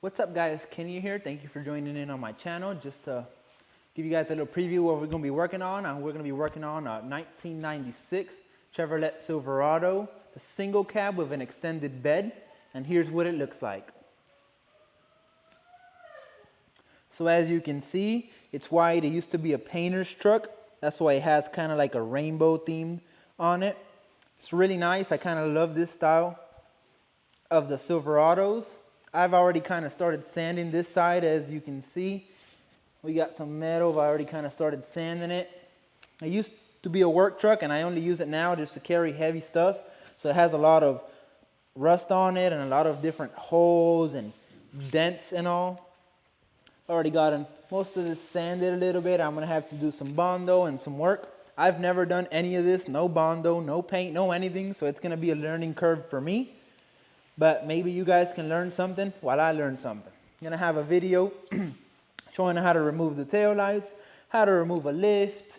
What's up guys, Kenny here. Thank you for joining in on my channel. Just to give you guys a little preview of what we're going to be working on. We're going to be working on a 1996 Chevrolet Silverado. It's a single cab with an extended bed, and here's what it looks like. So as you can see, it's white. It used to be a painter's truck. That's why it has kind of like a rainbow theme on it. It's really nice. I kind of love this style of the Silverados. I've already kind of started sanding this side. As you can see, we got some metal. I've already kind of started sanding it. It used to be a work truck, and I only use it now just to carry heavy stuff. So it has a lot of rust on it and a lot of different holes and dents and all. Already gotten most of this sanded a little bit. I'm gonna have to do some Bondo and some work. I've never done any of this, no Bondo, no paint, no anything. So it's gonna be a learning curve for me. But maybe you guys can learn something while I learn something. I'm gonna have a video showing how to remove the tail lights, how to remove a lift,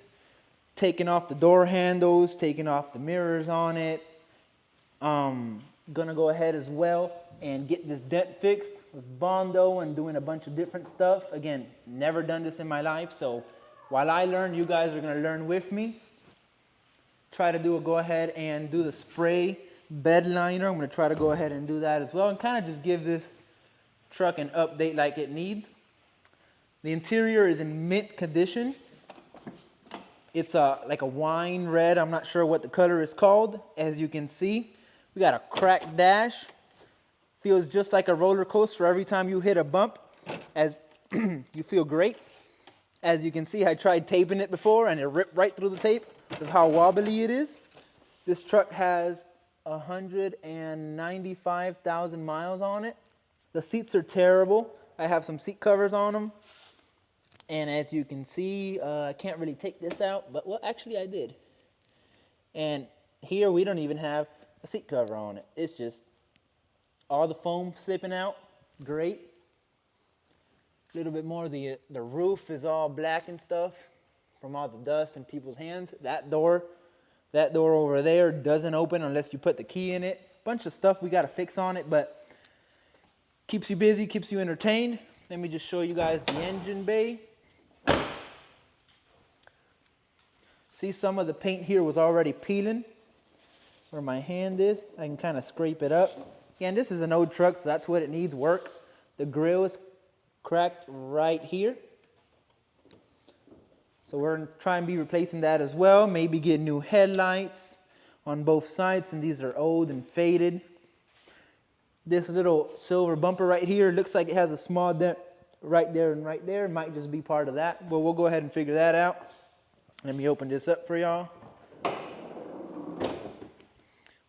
taking off the door handles, taking off the mirrors on it. Gonna go ahead as well and get this dent fixed with Bondo and doing a bunch of different stuff. Again, never done this in my life, so while I learn, you guys are gonna learn with me. Try to go ahead and do the spray bed liner. I'm going to try to go ahead and do that as well and kind of just give this truck an update like it needs. The interior is in mint condition. It's like a wine red. I'm not sure what the color is called. As you can see, we got a cracked dash. Feels just like a roller coaster every time you hit a bump. As you feel great. As you can see, I tried taping it before and it ripped right through the tape of how wobbly it is. This truck has 195,000 miles on it. The seats are terrible. I have some seat covers on them. And as you can see, I can't really take this out, but well, actually I did. And here we don't even have a seat cover on it. It's just all the foam slipping out. Great. A little bit more, the roof is all black and stuff from all the dust in people's hands. That door over there doesn't open unless you put the key in it. Bunch of stuff we got to fix on it, but keeps you busy, keeps you entertained. Let me just show you guys the engine bay. See, some of the paint here was already peeling where my hand is. I can kind of scrape it up. Again, this is an old truck, so that's what it needs work. The grill is cracked right here. So we're going to try and be replacing that as well. Maybe get new headlights on both sides, and these are old and faded. This little silver bumper right here looks like it has a small dent right there and right there. It might just be part of that, but we'll go ahead and figure that out. Let me open this up for y'all.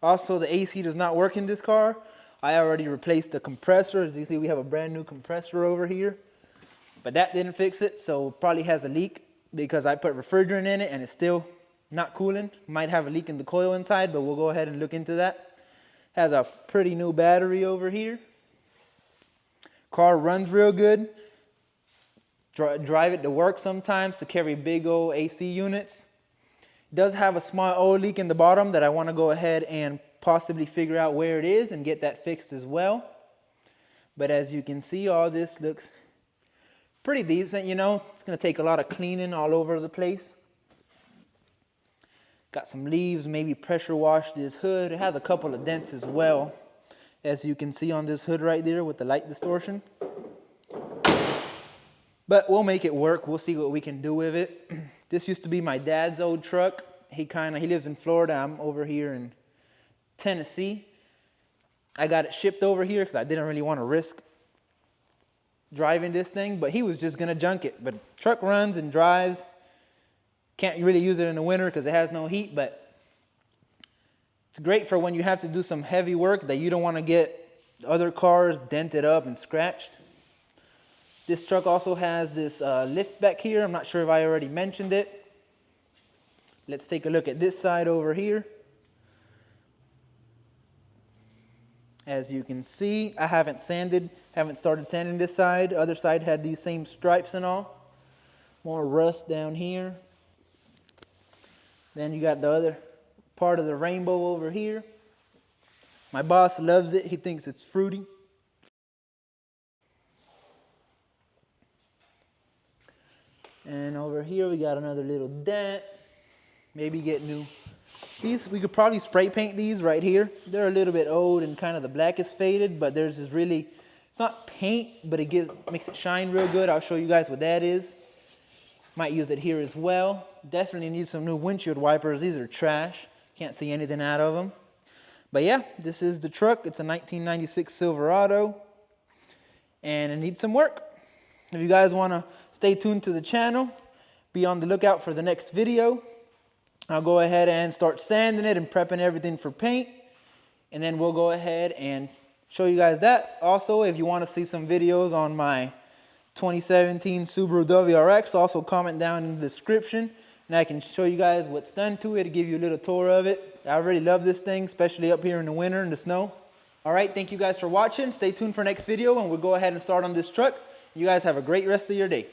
Also, the AC does not work in this car. I already replaced the compressor. As you see, we have a brand new compressor over here, but that didn't fix it, so it probably has a leak because I put refrigerant in it and it's still not cooling. Might have a leak in the coil inside, but we'll go ahead and look into that. Has a pretty new battery over here. Car runs real good. Drive it to work sometimes to carry big old AC units. It does have a small oil leak in the bottom that I want to go ahead and possibly figure out where it is and get that fixed as well. But as you can see, all this looks pretty decent, you know. It's going to take a lot of cleaning all over the place. Got some leaves, maybe pressure wash this hood. It has a couple of dents as well, as you can see on this hood right there with the light distortion. But we'll make it work. We'll see what we can do with it. This used to be my dad's old truck. He lives in Florida. I'm over here in Tennessee. I got it shipped over here because I didn't really want to risk driving this thing, but he was just gonna junk it. But truck runs and drives. Can't really use it in the winter because it has no heat, but it's great for when you have to do some heavy work that you don't want to get other cars dented up and scratched. This truck also has this lift back here. I'm not sure if I already mentioned it. Let's take a look at this side over here. As you can see, I haven't started sanding this side. The other side had these same stripes and all. More rust down here. Then you got the other part of the rainbow over here. My boss loves it. He thinks it's fruity. And over here we got another little dent. Maybe get new. These, we could probably spray paint these right here. They're a little bit old and kind of the black is faded, but theirs is really, it's not paint, but it makes it shine real good. I'll show you guys what that is. Might use it here as well. Definitely need some new windshield wipers. These are trash. Can't see anything out of them. But yeah, this is the truck. It's a 1996 Silverado. And it needs some work. If you guys want to stay tuned to the channel, be on the lookout for the next video. I'll go ahead and start sanding it and prepping everything for paint. And then we'll go ahead and show you guys that. Also, if you want to see some videos on my 2017 Subaru WRX, also comment down in the description. And I can show you guys what's done to it, give you a little tour of it. I really love this thing, especially up here in the winter in the snow. All right, thank you guys for watching. Stay tuned for next video and we'll go ahead and start on this truck. You guys have a great rest of your day.